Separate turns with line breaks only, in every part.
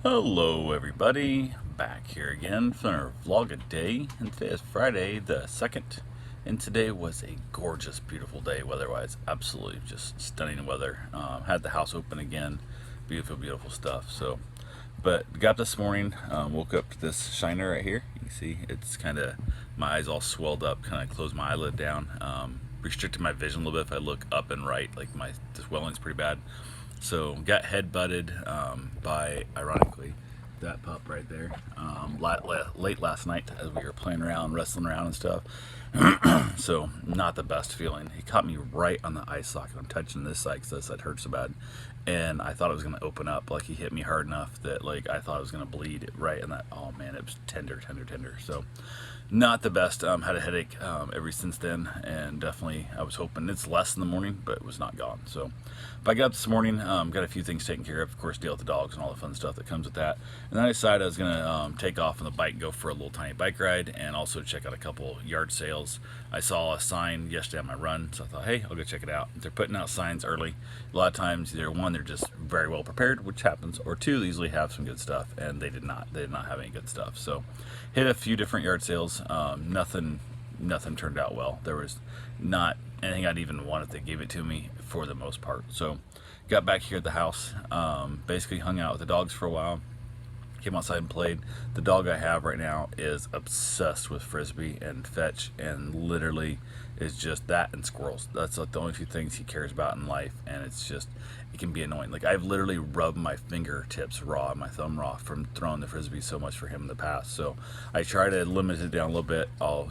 Hello everybody, back here again for our vlog a day, and today is Friday the 2nd, and today was a gorgeous, beautiful day weather-wise, absolutely just stunning weather. Had the house open again, beautiful, beautiful stuff. But got up this morning, woke up to this shiner right here. You can see it's kind of, my eyes all swelled up, kind of closed my eyelid down, restricted my vision a little bit if I look up and right, like my the swelling's pretty bad. So got head butted by, ironically, that pup right there. Late last night as we were playing around, wrestling around and stuff. So not the best feeling. He caught me right on the eye socket. I'm touching this side because this side hurts so bad, and I thought it was gonna open up. Like he hit me hard enough that like I thought it was gonna bleed right in that. Oh man, it was tender, tender, tender. So not the best. Had a headache ever since then, and definitely I was hoping it's less in the morning, but it was not gone. So, but I got up this morning, got a few things taken care of. Of course, deal with the dogs and all the fun stuff that comes with that. And then I decided I was gonna take off on the bike, go for a little tiny bike ride, and also check out a couple yard sales. I saw a sign yesterday on my run, so I thought, hey, I'll go check it out. They're putting out signs early. A lot of times, either one, they're just very well prepared, which happens, or two, they usually have some good stuff, and they did not. They did not have any good stuff. So, hit a few different yard sales. Nothing turned out well. There was not anything I'd even want if they gave it to me for the most part. So, got back here at the house. Basically, hung out with the dogs for a while. Came outside and played. The dog I have right now is obsessed with frisbee and fetch, and literally is just that and squirrels. That's like the only two things he cares about in life, and it's just, it can be annoying. Like I've literally rubbed my fingertips raw, my thumb raw from throwing the frisbee so much for him in the past. So I try to limit it down a little bit. I'll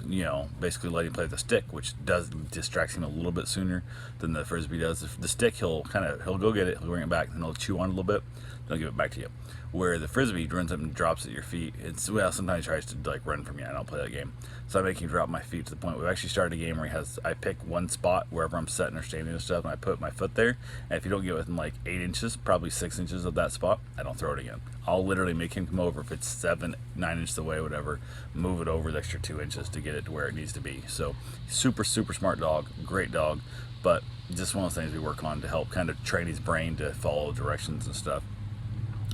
basically let him play with the stick, which does distracts him a little bit sooner than the frisbee does. The stick he'll go get it, he'll bring it back, and he'll chew on it a little bit, then he'll give it back to you. Where the frisbee runs up and drops at your feet. Sometimes he tries to like run from you. I don't play that game, so I make him drop my feet to the point we've actually started a game where I pick one spot wherever I'm sitting or standing and stuff, and I put my foot there. And if you don't get within like 8 inches, probably 6 inches of that spot, I don't throw it again. I'll literally make him come over if it's 7, 9 inches away, whatever. Move it over the extra 2 inches to get it to where it needs to be. So super smart dog, great dog, but just one of those things we work on to help kind of train his brain to follow directions and stuff.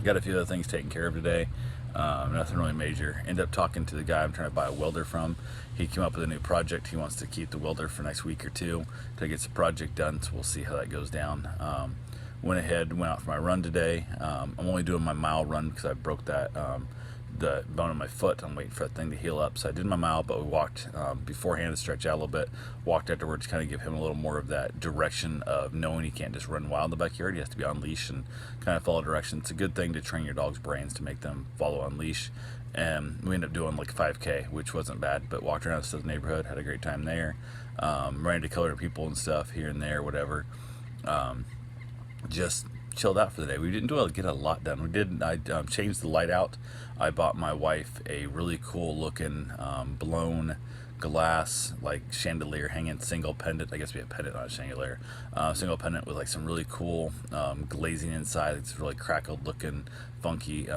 Got a few other things taken care of today. Nothing really major. Ended up talking to the guy I'm trying to buy a welder from. He came up with a new project. He wants to keep the welder for next week or two to get the project done, so we'll see how that goes down. Went out for my run today. I'm only doing my mile run because I broke the bone in my foot. I'm waiting for that thing to heal up. So I did my mile, but we walked beforehand to stretch out a little bit. Walked afterwards to kind of give him a little more of that direction of knowing he can't just run wild in the backyard. He has to be on leash and kind of follow direction. It's a good thing to train your dog's brains to make them follow on leash. And we ended up doing like 5K, which wasn't bad, but walked around the neighborhood, had a great time there. Ran into color people and stuff here and there, whatever. Just chilled out for the day. We didn't get a lot done. I changed the light out. I bought my wife a really cool looking blown glass like chandelier hanging single pendant. I guess we have pendant, not a chandelier. Single pendant with like some really cool glazing inside. It's really crackled looking, funky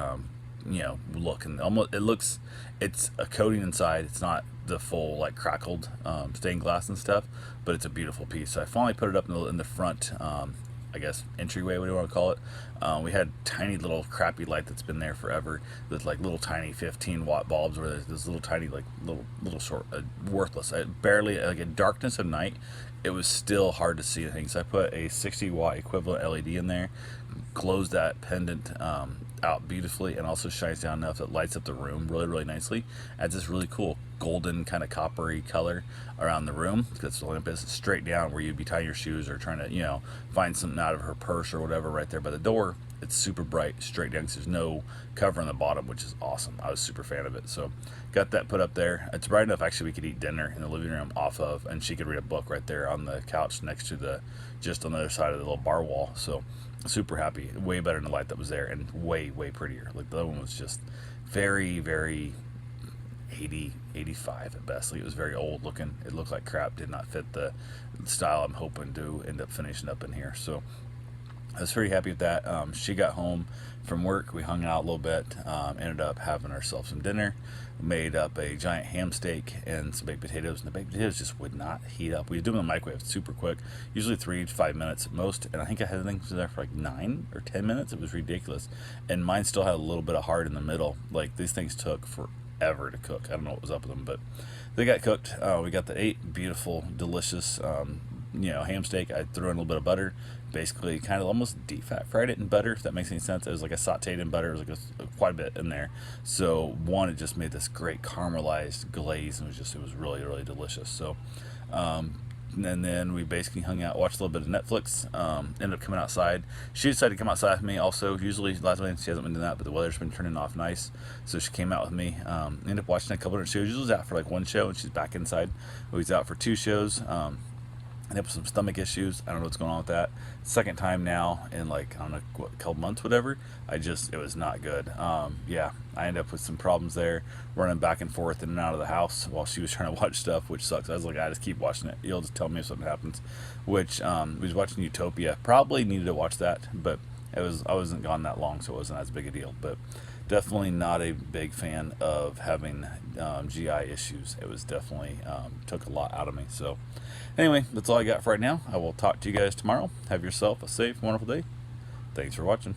look, and almost it's a coating inside. It's not the full like crackled stained glass and stuff, but it's a beautiful piece. So I finally put it up in the front I guess entryway, what do you want to call it. We had tiny little crappy light that's been there forever with like little tiny 15-watt bulbs where there's this little tiny like little short worthless, barely like in darkness of night it was still hard to see things. So I put a 60-watt equivalent LED in there, glows that pendant out beautifully, and also shines down enough that lights up the room really nicely. Adds this really cool golden kind of coppery color around the room because the lamp is straight down where you'd be tying your shoes or trying to find something out of her purse or whatever right there by the door. It's super bright straight down because there's no cover on the bottom, which is awesome. I was super fan of it. So got that put up there. It's bright enough actually we could eat dinner in the living room and she could read a book right there on the couch next to just on the other side of the little bar wall. So super happy. Way better than the light that was there, and way prettier. Like the other one was just very 80, 85 at best. Like it was very old looking. It looked like crap. Did not fit the style I'm hoping to end up finishing up in here. So I was pretty happy with that. She got home from work. We hung out a little bit. Ended up having ourselves some dinner. Made up a giant ham steak and some baked potatoes. And the baked potatoes just would not heat up. We do them in the microwave super quick, usually 3 to 5 minutes at most. And I think I had things there for like 9 or 10 minutes. It was ridiculous. And mine still had a little bit of hard in the middle. Like these things took forever to cook. I don't know what was up with them, but they got cooked. We got the 8 beautiful, delicious ham steak. I threw in a little bit of butter, basically kind of almost deep fat fried it in butter, if that makes any sense. It was like a sauteed in butter. It was like quite a bit in there. So one, it just made this great caramelized glaze, and it was really, really delicious. So and then we basically hung out, watched a little bit of Netflix, ended up coming outside. She decided to come outside with me also. Usually last week she hasn't been doing that, but the weather's been turning off nice, so she came out with me. Ended up watching a couple of shows. She was out for like one show and she's back inside. We was out for 2 shows. I have some stomach issues. I don't know what's going on with that. Second time now in like, I don't know, a couple months, whatever. It was not good. Yeah, I ended up with some problems there, running back and forth in and out of the house while she was trying to watch stuff, which sucks. I was like, I just keep watching it. You'll just tell me if something happens. Which, we was watching Utopia. Probably needed to watch that, but I wasn't gone that long, so it wasn't as big a deal. But definitely not a big fan of having GI issues. It was definitely took a lot out of me. So anyway, that's all I got for right now. I will talk to you guys tomorrow. Have yourself a safe, wonderful day. Thanks for watching.